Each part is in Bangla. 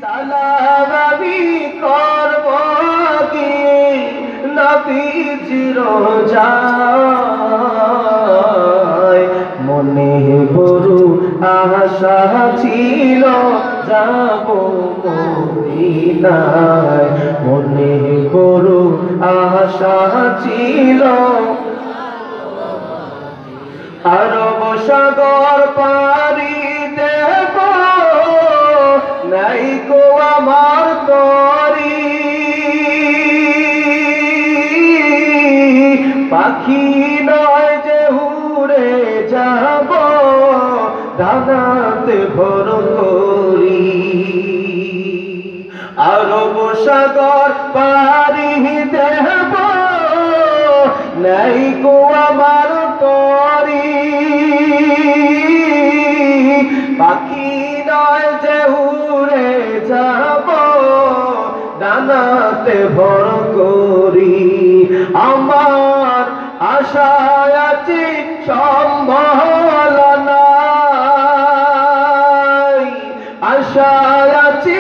সালাম আমি করব কি নবীজির রোজায়, মনে বড় আশা ছিল যাব মদিনায়, মনে বড় আশা ছিল। আরব সাগর পাড়ি দেব নাই গো আমার তরি, পাখি নয় যে উড়ে যাব ডানাতে ভর করি। আরব সাগর পাড়ি দেব নাই গো আমার তরি, পাখি নয় যে উড়ে যাব ডানাতে ভর করি। আমার আশায় আছি সম্বল নাই, আশায় আছি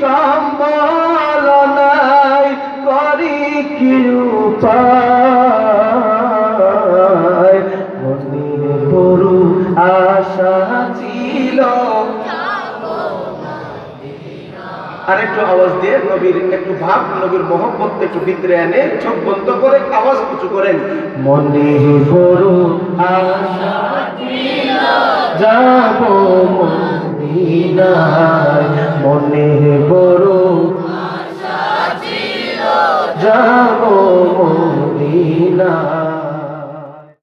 সম্বল নাই, করি কি উপায়, মনে বড় আশা ছিল। আরেকটু আওয়াজ দিয়ে নবীর একটু ভাব, নবীর মহব্বত একটু ভিতরে এনে চোখ বন্ধ করে আওয়াজ কিছু করেন। মনে বড় আশা ছিল যাব মদিনায়, মনে বড় আশা ছিল যাব